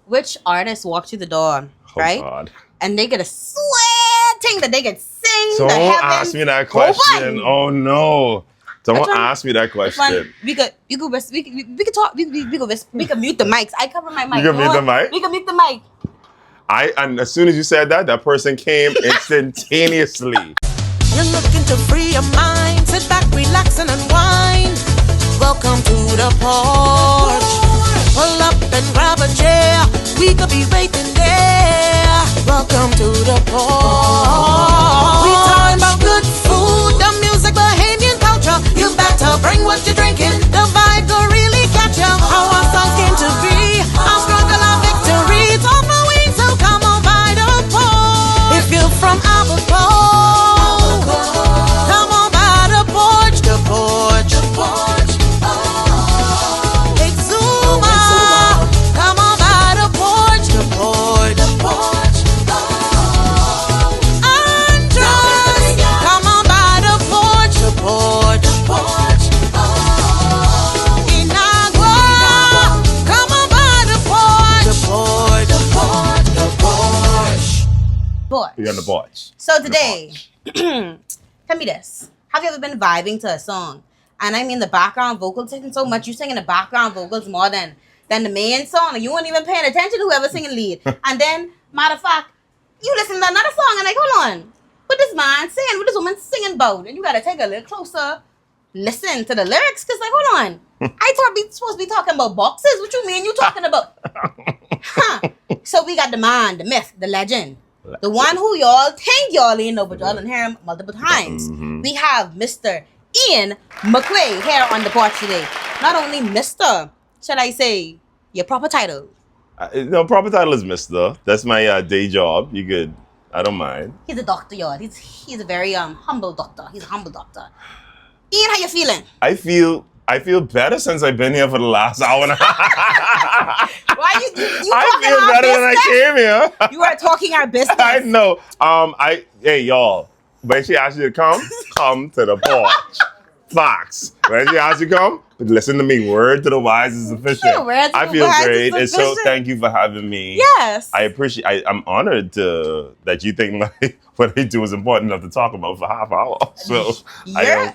which artist walked through the door, right? God. And they get a sweating that they could sing. Don't the heavens ask me that question. open. Oh no. Don't That's fine. ask me that It's fine. question. We could talk. We could mute the mics. I cover my mic. You can mute the mic? We can mute the mic. And as soon as you said that, that person came instantaneously. You're looking to free your mind. Sit back, relax, and unwind. Welcome to the porch. Pull up and grab a chair. We could be waiting there. Welcome to the porch. We talking about good food, the music, Bahamian culture. You better bring what you're drinking. The vibe will really catch you. How our songs came to be. Our struggle, our victory. It's all for we, so come on by the porch. If you're from Abercrombie, come on by the porch, the porch, the porch. Exuma, come on by the porch, the porch, the porch. Andros, come on by the porch, the porch, the porch. Inagua, come on by the porch, the porch, the porch, the porch. Porch. You're on the porch. So today, tell me this. Have you ever been vibing to a song? And I mean the background vocals taking so much. You singing the background vocals more than the main song. Like, you weren't even paying attention to whoever singing lead. And then, matter of fact, you listen to another song and like, hold on. What this man saying? What this woman singing about? And you got to take a little closer listen to the lyrics. Because like, hold on. I thought we supposed to be talking about boxes. What you mean you talking about? Huh. So we got the man, the myth, the legend. The one who y'all think y'all ain't know, but y'all done hear him multiple times. Mm-hmm. We have Mr. Ian McQuay here on the porch today. Not only Mr., should I say, your proper title. No, proper title is Mr. That's my day job. You could, I don't mind. He's a doctor, y'all. He's a very humble doctor. He's a humble doctor. Ian, how you feeling? I feel better since I've been here for the last hour and a half. Why you I talking feel our better than I business? came here. You are talking our business. I know. Hey y'all, when she asks you to come to the porch. Facts. When she asks you to come, listen to me. Word to the wise is sufficient. Word to the I feel wise is great, and so sufficient. thank you for having me. Yes. I appreciate. I'm honored that you think what I do is important enough to talk about for half hour. So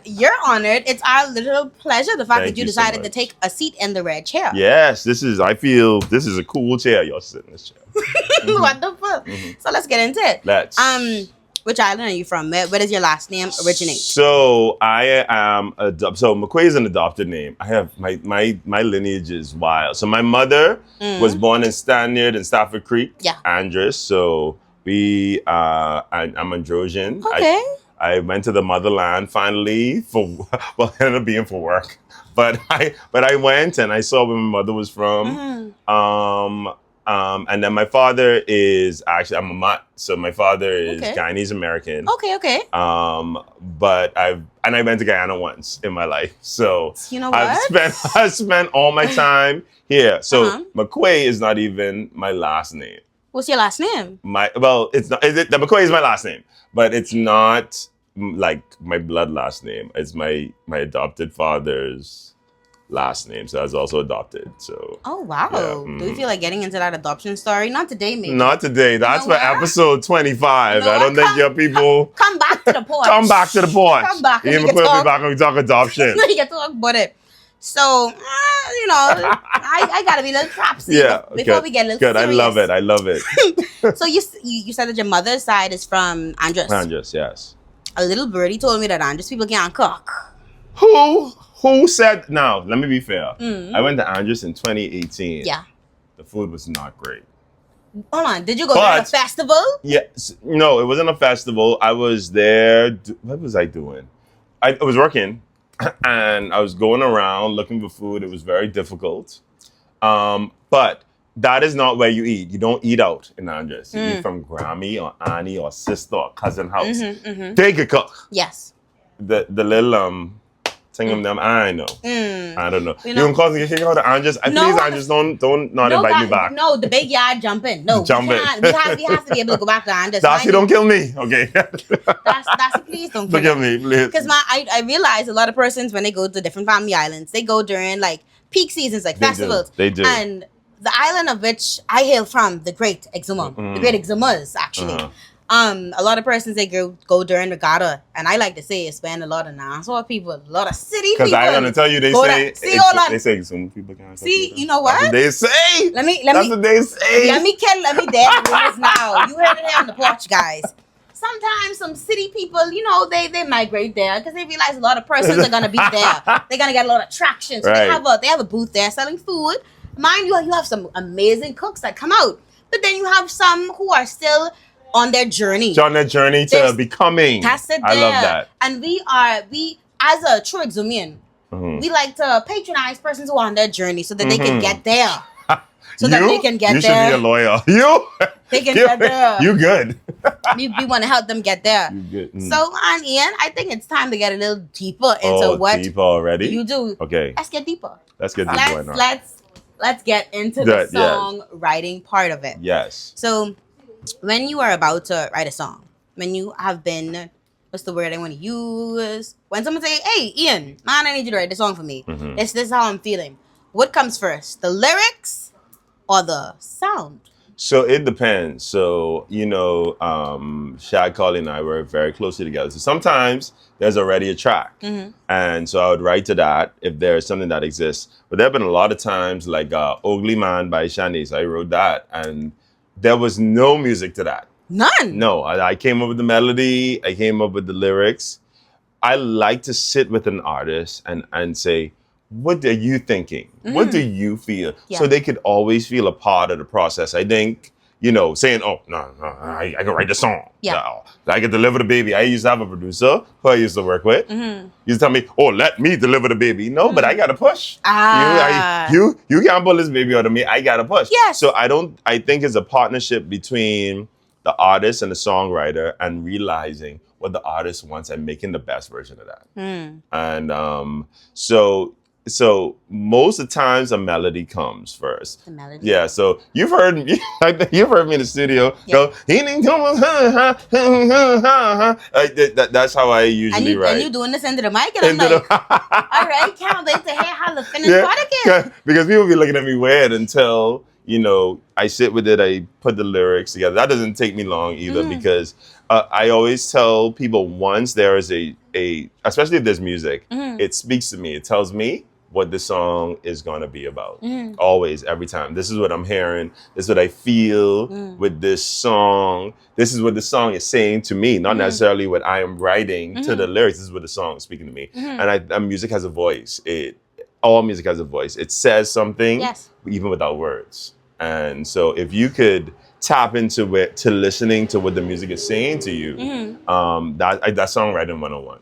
You're honored. It's our little pleasure. The fact Thank that you you so decided to much. take a seat in the red chair. Yes, I feel this is a cool chair. Y'all sit in this chair. What the fuck? So let's get into it. Let's. Which island are you from? Where does your last name originate? So I am so McQuay is an adopted name. I have my lineage is wild. So my mother was born in Stanyard in Stafford Creek, Yeah. Andros. So I'm Androsian. Okay. I went to the motherland finally it ended up being for work. But I went and I saw where my mother was from. And then my father is actually, I'm a mutt, so my father is Okay. Guyanese American. Okay. But I went to Guyana once in my life, so You know what? I've spent all my time here. So Uh-huh. McQuay is not even my last name. What's your last name? It's not. The McQuay is my last name, but it's not like my blood last name. It's my adopted father's last name, so I was also adopted. So Oh, wow. Yeah, Do you feel like getting into that adoption story? Not today, maybe. not today. That's know for what? episode 25. You know I don't what? think your people Come back to the porch. come back to the porch. Come back and Ian we can McQuay will talk. be back when we talk adoption. You can talk about it. So, I gotta be a little trapsy Yeah, before good, we get a little good. I serious. love it. So you said that your mother's side is from Andros. Andros, yes. A little birdie told me that Andros people can't cook. Who said? Now, let me be fair. I went to Andros in 2018. Yeah. The food was not great. Hold on. Did you go to a But- festival? Yes. No, it wasn't a festival. I was there. What was I doing? I was working and I was going around looking for food. It was very difficult. But that is not where you eat. You don't eat out in Andros. You eat from Grammy or Annie or sister or cousin house. They could cook. Yes. The little thing them, I know. I don't know. You You know- can cause me kick out the Andros. No, Please, Andros, don't not invite me back. No, the big yard jumping. No, Jumping. we have to be able to go back to Andros. Darcy, don't kill me. Okay. That's please don't Don't kill kill me, please. Because I realize a lot of persons when they go to different family islands, they go during like peak seasons, like They do. festivals. They do. And the island of which I hail from, the Great Exuma, the Great Exumas, actually. A lot of persons they go during regatta, and I like to say it's when a lot of Nassau people, a lot of city people. Because I'm gonna tell you, they say some people can't. See, you know what? That's what they say. Let me. That's what they say. Let me dare rumors now. You heard it here on the porch, guys. Sometimes some city people, they migrate there because they realize a lot of persons are gonna be there. They're gonna get a lot of traction. So they have a booth there selling food. Mind you, you have some amazing cooks that come out, but then you have some who are still on their journey. On their journey to becoming. That's it. I love that. And we as a true Exumian, we like to patronize persons who are on their journey so that they can get there. So that they can get there. You should be a lawyer. They can get there. You good. we want to help them get there. You good. So, Ian, I think it's time to get a little deeper into what deeper already? You do. Okay. Let's get deeper. Let's get into the songwriting part of it. Yes. So, when you are about to write a song, when you have been, what's the word I want to use? When someone say, "Hey, Ian, man, I need you to write a song for me. This is how I'm feeling." What comes first, the lyrics or the sound? So it depends. So, Shad Colley and I were very closely together. So sometimes there's already a track. And so I would write to that if there's something that exists. But there have been a lot of times like Ugly Man by Shanice. I wrote that and there was no music to that. None? No, I came up with the melody. I came up with the lyrics. I like to sit with an artist and say, what are you thinking? What do you feel? Yeah. So they could always feel a part of the process. I think, saying, oh, no, I can write the song. Yeah. I can deliver the baby. I used to have a producer who I used to work with. He used to tell me, oh, let me deliver the baby. No, but I got to push. You can't pull this baby out of me. I got to push. Yes. So I think it's a partnership between the artist and the songwriter and realizing what the artist wants and making the best version of that. And so most of the times a melody comes first. The melody. Yeah. So you've heard me in the studio go. That's how I usually write. And you doing this into the mic, and I'm like, all right, can't wait to hear how the finished product is. Because people be looking at me weird until I sit with it. I put the lyrics together. That doesn't take me long either because I always tell people once there is a especially if there's music, it speaks to me. It tells me what the song is going to be about. Always, every time. This is what I'm hearing. This is what I feel with this song. This is what the song is saying to me, not necessarily what I am writing to the lyrics. This is what the song is speaking to me. And music has a voice. All music has a voice. It says something, even without words. And so if you could tap into it, to listening to what the music is saying to you, that's songwriting 101.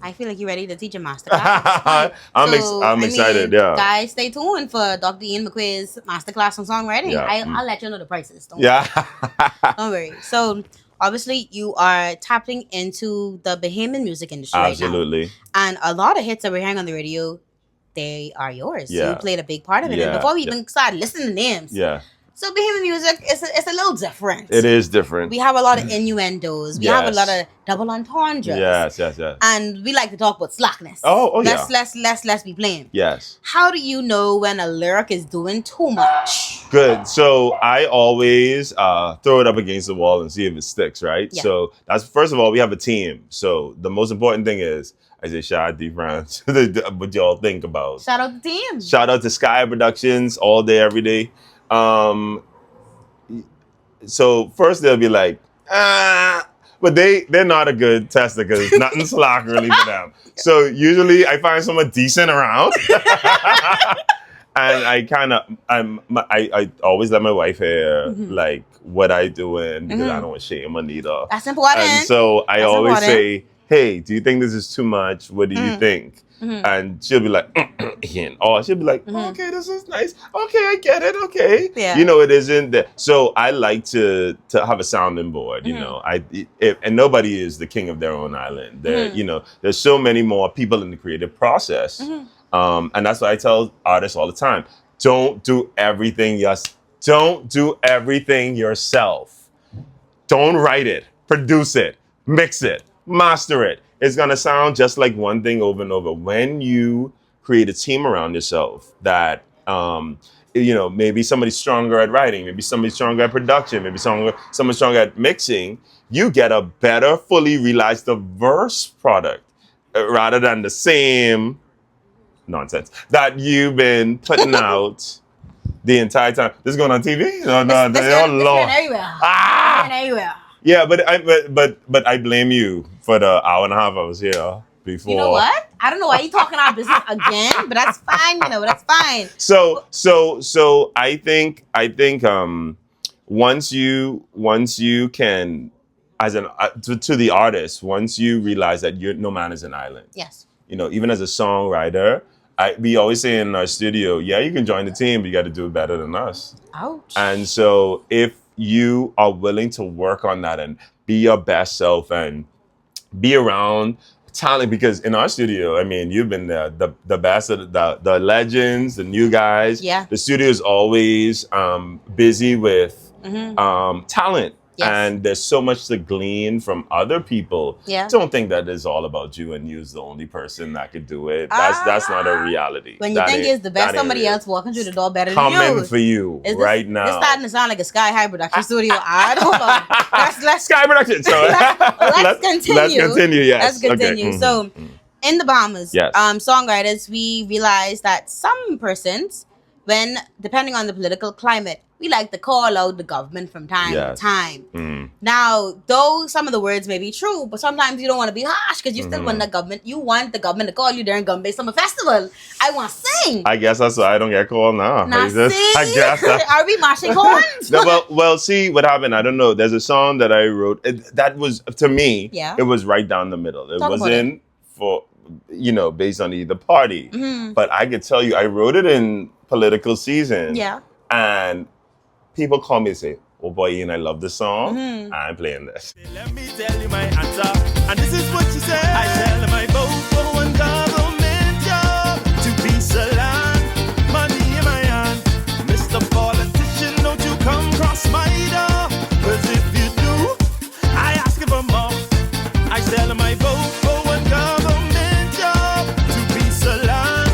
I feel like you're ready to teach a masterclass. I'm excited, yeah. Guys, stay tuned for Dr. Ian McQuay's masterclass on songwriting. Yeah. I'll let you know the prices. Don't worry. So, obviously, you are tapping into the Bahamian music industry Absolutely. Right now. And a lot of hits that we're hearing on the radio, they are yours. Yeah. You played a big part of it. Yeah. And before we even started listening to names, so Bahamian music is a little different. It is different. We have a lot of innuendos. We have a lot of double entendres. Yes. And we like to talk about slackness. Let's be plain. Yes. How do you know when a lyric is doing too much? Good. So I always throw it up against the wall and see if it sticks, right? Yeah. So that's, first of all, we have a team. So the most important thing is, I say shout out to France. What y'all think about? Shout out to team. Shout out to Sky Productions all day, every day. So first they'll be like, but they're not a good tester because nothing slack really for them. So usually I find someone decent around. And I always let my wife hear like what I doing because I don't want to shame Anita. That's important. And so I always say, hey, do you think this is too much? What do you think? And she'll be like, Ian. Or she'll be like, okay, this is nice. Okay, I get it. Okay. Yeah. It isn't that. So I like to have a sounding board, and nobody is the king of their own island. There's so many more people in the creative process. And that's what I tell artists all the time. Don't do everything yourself. Don't write it, produce it, mix it, master it. It's going to sound just like one thing over and over. When you create a team around yourself that maybe somebody's stronger at writing, maybe somebody's stronger at production, maybe someone's stronger at mixing, you get a better, fully realized, diverse product rather than the same nonsense that you've been putting out the entire time. This is going on TV? No, This oh going Lord. everywhere. Ah! This going everywhere. Yeah, but I blame you for the hour and a half I was here before. You know what? I don't know why you talking our business again, but that's fine. That's fine. So I think once you can, as an to the artist, once you realize that no man is an island. Yes. Even as a songwriter, we always say in our studio, yeah, you can join the team, but you got to do it better than us. Ouch. And so if you are willing to work on that and be your best self and be around talent, because in our studio, I mean, you've been the best of the legends, the new guys. Yeah. The studio is always busy with talent. Yes. And there's so much to glean from other people. Yeah. Don't think that it's all about you and you's the only person that could do it. That's not a reality. When you think it's the best, somebody else walking through the door better than you. Coming for you right now. It's starting to sound like a Sky High production studio. Hold on. Let's Sky production. So let's continue. Let's continue. Yes. Let's continue. Okay. So, in the Bahamas, Yes. Songwriters, we realize that some persons, depending on the political climate, we like to call out the government from time to time. Now, though some of the words may be true, but sometimes you don't want to be harsh because you still want the government. You want the government to call you during Gumbe Summer Festival. I want to sing. I guess that's why I don't get called now. Now, see? I guess Are we mashing horns? No, well, see what happened. I don't know. There's a song that I wrote that was, to me, it was right down the middle. It wasn't for, based on either party. But I could tell you, I wrote it in political season. Yeah. And people call me and say, oh boy, Ian, I love this song. I'm playing this. Let me tell you my answer. And this is what she said. I tell my vote for one government job to be salon, money in my hand. Mr. Politician, don't you come cross my door. Cause if you do, I ask you for more. I tell my vote for one government job to be salon,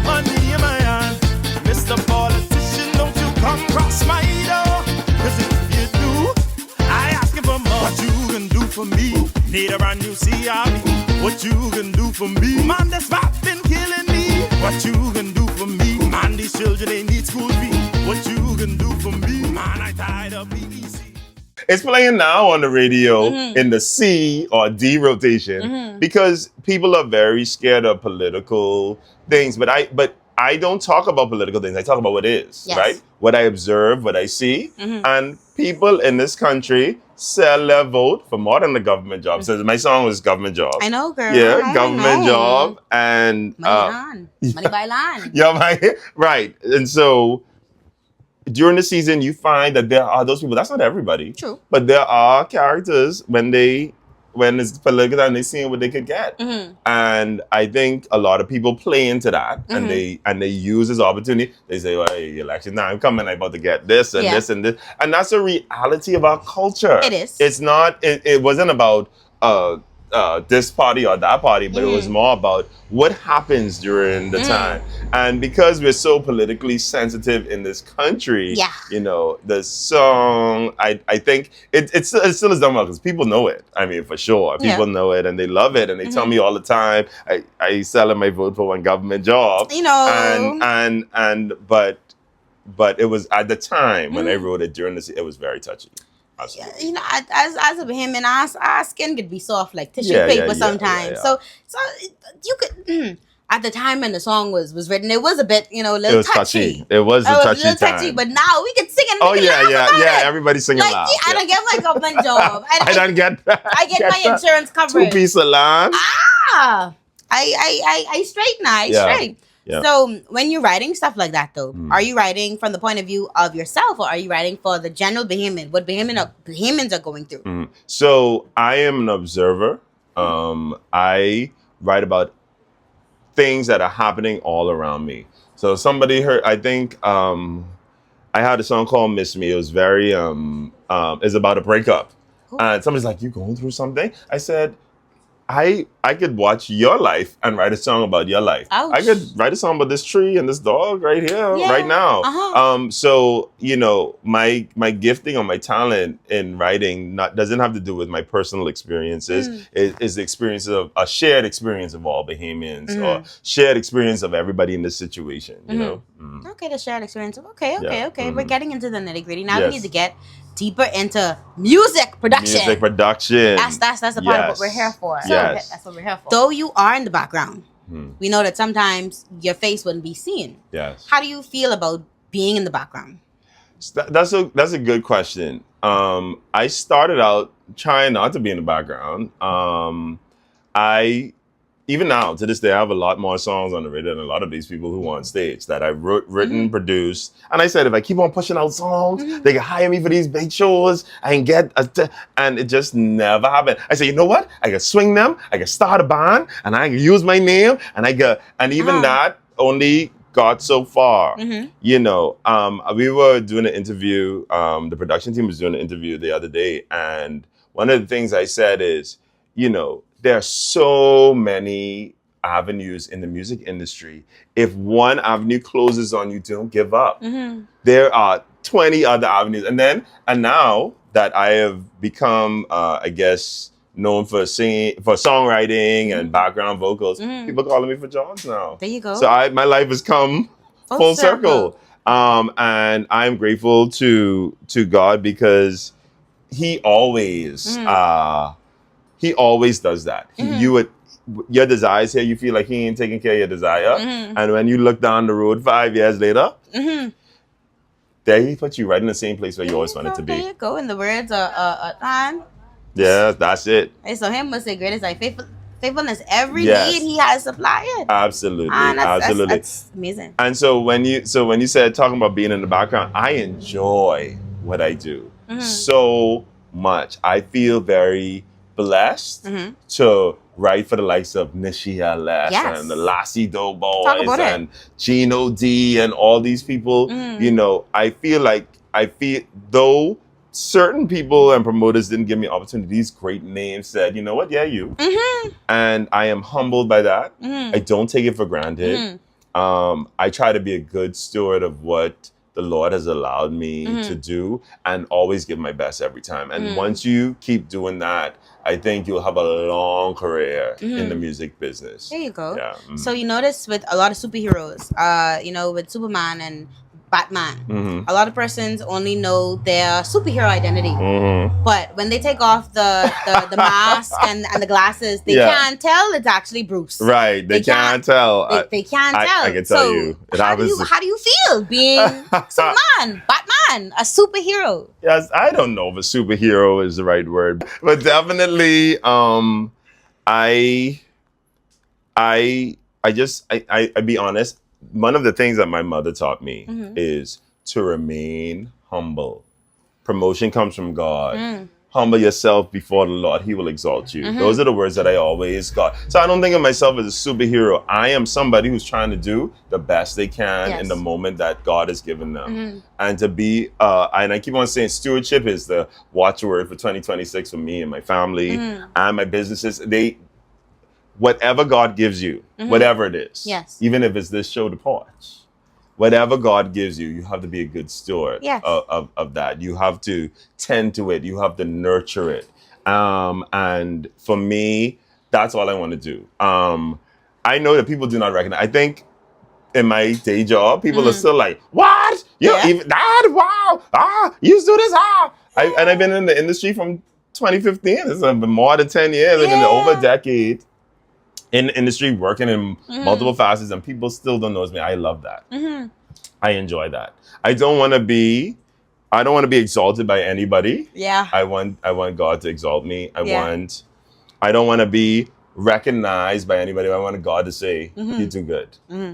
money in my hand. Mr. Politician, don't you come cross my door. Cause if you do, I ask you for more. What you can do for me? Need a brand new CRV. What you can do for me? Man, this rap been killing me. What you can do for me? Man, these children, they need school fee. What you can do for me? Man, I tired of BEC. It's playing now on the radio in the C or D rotation because people are very scared of political things. But I don't talk about political things. I talk about what is, right? What I observe, what I see. And people in this country sell their vote for more than the government job. So my song was government job. I know, girl. Yeah, government job. And money by line. Yeah, right. And so during the season, you find that there are those people. That's not everybody. True. But there are characters when it's political and they see what they could get. And I think a lot of people play into that and they use this opportunity. They say, well, hey, election time coming, I'm about to get this and this and this. And that's a reality of our culture. It is. It's not, it wasn't about this party or that party, but it was more about what happens during the time. And because we're so politically sensitive in this country, the song, I think it still is done well because people know it. I mean, for sure. People know it and they love it. And they tell me all the time, I sell my vote for one government job. But it was at the time when I wrote it during this, it was very touchy. Absolutely. As a Bahamian, our skin could be soft like tissue paper sometimes. So you could at the time when the song was written, it was a bit, a little touchy. It was a touchy time. But now we could sing and everybody's singing loud. I don't get my government job. I don't get. I get my insurance coverage. 2-piece salon. I straight now. Straight. Yeah. So when you're writing stuff like that, though, are you writing from the point of view of yourself, or are you writing for the general Bahamian, what Bahamians are going through? So I am an observer. I write about things that are happening all around me. So somebody heard, I think I had a song called Miss Me. It was very, it's about a breakup. Cool. And somebody's like, you going through something? I said, I could watch your life and write a song about your life. Ouch. I could write a song about this tree and this dog right here, Yeah. right now. Uh-huh. So my gifting or my talent in writing doesn't have to do with my personal experiences. It is the experience of a shared experience of all Bahamians or shared experience of everybody in this situation. You know. Okay, the shared experience. Okay. Yeah. We're getting into the nitty gritty now. Yes. We need to get deeper into music production. Music production. That's the part of what we're here for. Yes. That's what we're here for. Though you are in the background, we know that sometimes your face wouldn't be seen. Yes. How do you feel about being in the background? That's a good question. I started out trying not to be in the background. Even now, to this day, I have a lot more songs on the radio than a lot of these people who are on stage that I've written, produced. And I said, if I keep on pushing out songs, they can hire me for these big shows. I can get and it just never happened. I said, you know what? I can swing them. I can start a band, and I can use my name, and even that only got so far. We were doing an interview. The production team was doing an interview the other day, and one of the things I said is, there are so many avenues in the music industry. If one avenue closes on you, don't give up. There are 20 other avenues. And now that I have become, I guess, known for singing, for songwriting and background vocals, people calling me for jobs now. There you go. So my life has come full circle. And I'm grateful to God because He always does that. Your desires here, you feel like He ain't taking care of your desire. And when you look down the road 5 years later, there He put you right in the same place where you always wanted to be. There you go. In the words of man. Yeah, that's it. Hey, so Him must say great is like faithfulness. Every need He has supplied. Absolutely. Absolutely. That's amazing. And so when you said talking about being in the background, I enjoy what I do so much. I feel very blessed to write for the likes of Nishi L.S. and the Lassie Doughboys and Gino D and all these people. I feel though certain people and promoters didn't give me opportunities, great names said, you know what, yeah, you. And I am humbled by that. I don't take it for granted. I try to be a good steward of what the Lord has allowed me to do and always give my best every time. And once you keep doing that, I think you'll have a long career in the music business. There you go. Yeah. So you notice with a lot of superheroes, with Superman and Batman, a lot of persons only know their superhero identity. But when they take off the mask and the glasses, they can't tell it's actually Bruce. Right. They can't tell. They can't tell. I can tell you. How do you feel being Superman, Batman, a superhero? Yes, I don't know if a superhero is the right word, but definitely, I be honest. One of the things that my mother taught me is to remain humble. Promotion comes from God. Humble yourself before the Lord. He will exalt you. Those are the words that I always got. So I don't think of myself as a superhero. I am somebody who's trying to do the best they can in the moment that God has given them. And to be, and I keep on saying stewardship is the watchword for 2026 for me and my family and my businesses. Whatever God gives you, whatever it is, even if it's this show, The Porch, whatever God gives you, you have to be a good steward of that. You have to tend to it. You have to nurture it. And for me, that's all I want to do. I know that people do not recognize. I think in my day job, people are still like, what? Even that? Wow. You used to do this? And I've been in the industry from 2015. It's been more than 10 years. I've been over a decade in the industry, working in multiple facets, and people still don't know me. I love that. I enjoy that. I don't want to be exalted by anybody. Yeah. I want God to exalt me. I don't want to be recognized by anybody. I want God to say, you do good.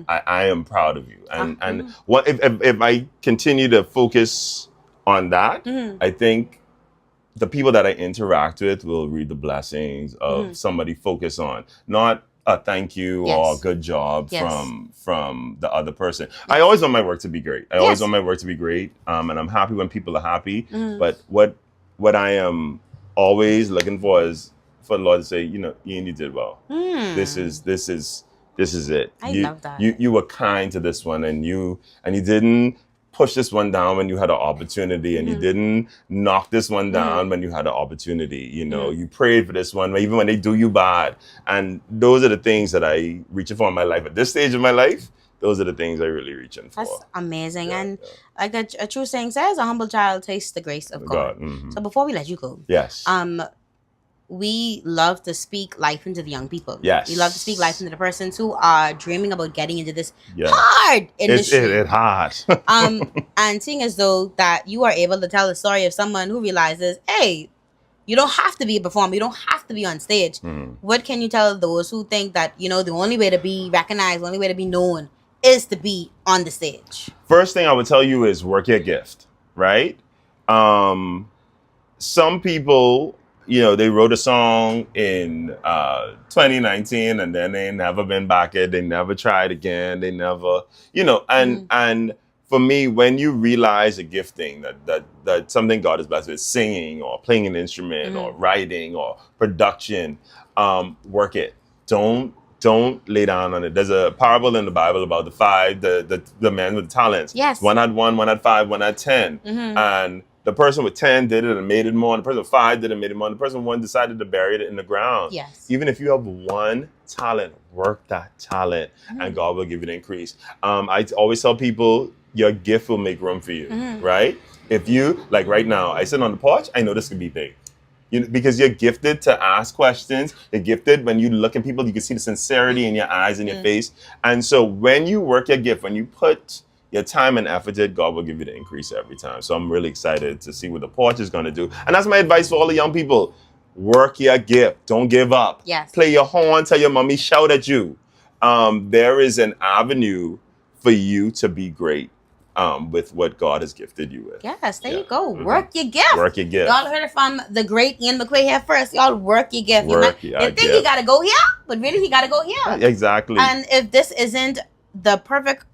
I am proud of you. And what if I continue to focus on that, I think the people that I interact with will read the blessings of somebody focus on, not a thank you or a good job from the other person. I always want my work to be great. I always want my work to be great. And I'm happy when people are happy. But what I am always looking for is for the Lord to say, you know, Ian, you did well. This is it. I you, love that. You were kind to this one, and you didn't push this one down when you had an opportunity, and you didn't knock this one down when you had an opportunity. You know, you prayed for this one, even when they do you bad. And those are the things that I reaching for in my life. At this stage of my life, those are the things I really reaching for. That's amazing. Yeah, and like a true saying says, a humble child tastes the grace of God. So before we let you go, yes, we love to speak life into the young people. Yes. We love to speak life into the persons who are dreaming about getting into this Yeah. hard industry. It's hard. And seeing as though that you are able to tell the story of someone who realizes, hey, you don't have to be a performer. You don't have to be on stage. What can you tell those who think that, you know, the only way to be recognized, the only way to be known is to be on the stage? First thing I would tell you is work your gift, right? Some people, you know, they wrote a song in 2019 and then they never been back at it. They never tried again. They never, you know, and for me, when you realize a gifting that something God has blessed with, singing or playing an instrument or writing or production, work it. Don't lay down on it. There's a parable in the Bible about the men with talents. Yes. One had 1, one had 5, one had 10. And the person with 10 did it and made it more. And the person with 5 did it and made it more. And the person with 1 decided to bury it in the ground. Yes. Even if you have 1 talent, work that talent and God will give you the increase. I always tell people, your gift will make room for you, right? If you, like right now, I sit on the porch, I know this could be big. Because you're gifted to ask questions. You're gifted when you look at people, you can see the sincerity in your eyes and your face. And so when you work your gift, when you put your time and effort in, God will give you the increase every time. So I'm really excited to see what the Porch is going to do. And that's my advice for all the young people. Work your gift. Don't give up. Yes. Play your horn. Tell your mommy, shout at you. There is an avenue for you to be great with what God has gifted you with. Yes, there you go. Work your gift. Work your gift. Y'all heard it from the great Ian McQuay here first. Y'all work your gift. You think gift. he got to go here, but really he got to go here. Exactly. And if this isn't the perfect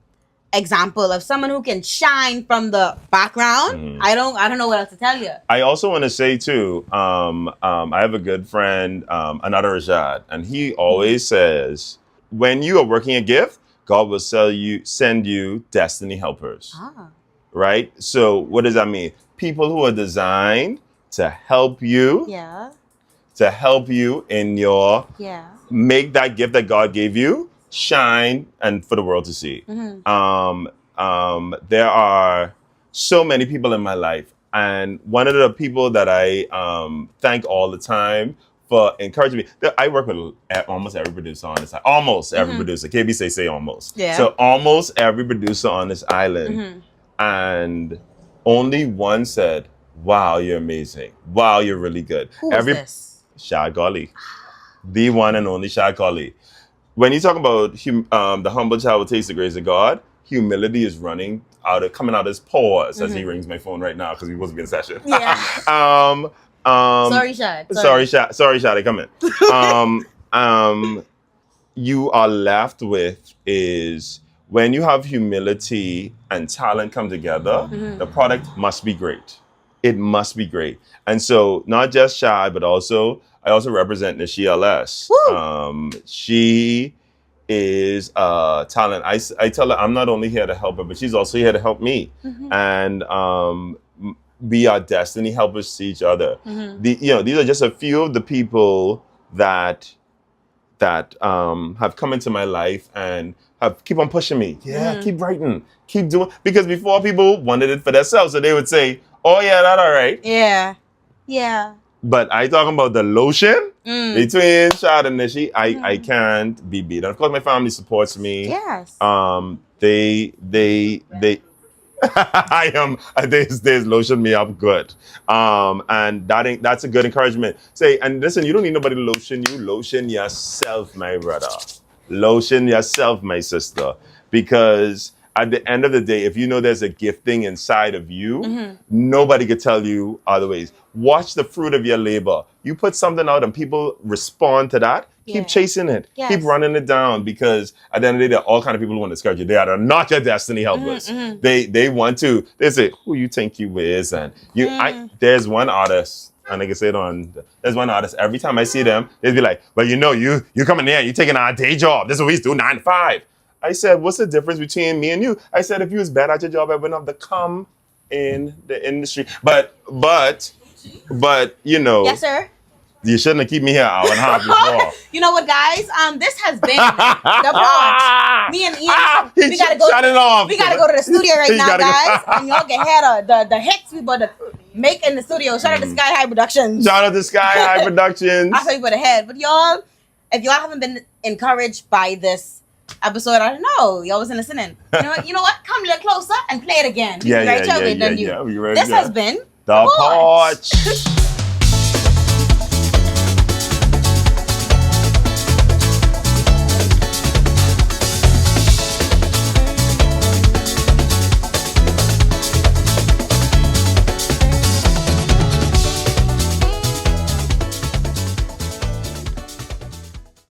example of someone who can shine from the background, I don't know what else to tell you. I also want to say too, I have a good friend, another Rashad, and he always says, when you are working a gift, God will send you destiny helpers. Right? So what does that mean? People who are designed to help you. Yeah. To help you in your make that gift that God gave you shine and for the world to see. There are so many people in my life, and one of the people that I thank all the time for encouraging me. I work with almost every producer on this. Almost every producer. KB say almost. Yeah. So almost every producer on this island, and only one said, "Wow, you're amazing. Wow, you're really good." Who was this? Shad Golly, the one and only Shad Golly. When you talk about the humble child will taste the grace of God, humility is coming out of his pores as he rings my phone right now because he wasn't in session. Yeah. Sorry, Shad. Sorry, Shad. Come in. You are left with is when you have humility and talent come together, the product must be great. It must be great. And so not just Shad, but also I also represent Nishi LS. She is talent. I tell her I'm not only here to help her, but she's also here to help me. And we are destiny helpers to each other. These are just a few of the people that have come into my life and have keep on pushing me. Keep writing, keep doing. Because before people wanted it for themselves, so they would say, "Oh yeah, that's all right." Yeah. But I talking about the lotion between Shad and Nishi. I can't be beat. And of course, my family supports me. Yes. They I am. There's lotion me up good. And that's a good encouragement. Say, and listen, you don't need nobody to lotion you. Lotion yourself, my brother. Lotion yourself, my sister. Because at the end of the day, if you know there's a gifting inside of you, nobody could tell you otherwise. Watch the fruit of your labor. You put something out and people respond to that. Keep chasing it. Yes. Keep running it down, because at the end of the day, there are all kind of people who want to discourage you. They are not your destiny helpers. They want to. They say, "Who you think you is?" And there's one artist And I can say it on. There's one artist. Every time I see them, they'd be like, "Well, you coming there, you taking our day job. This is what we do, 9 to 5." I said, "What's the difference between me and you?" I said, "If you was bad at your job, I wouldn't have to come in the industry." But Yes, sir. you shouldn't have keep me here an hour and a half before. You know what, guys? This has been the Porch. Me and Ian, we gotta go. Shut it off. We gotta go to the studio right You now, gotta go. guys, and y'all can hear the hits we about to make in the studio. Shout out to Sky High Productions. Shout out to Sky High Productions. That's how you put ahead. But y'all, if y'all haven't been encouraged by this episode, I don't know. Y'all wasn't listening. You know what? Come a little closer and play it again. Yeah. We ready We ready, This has been The Porch.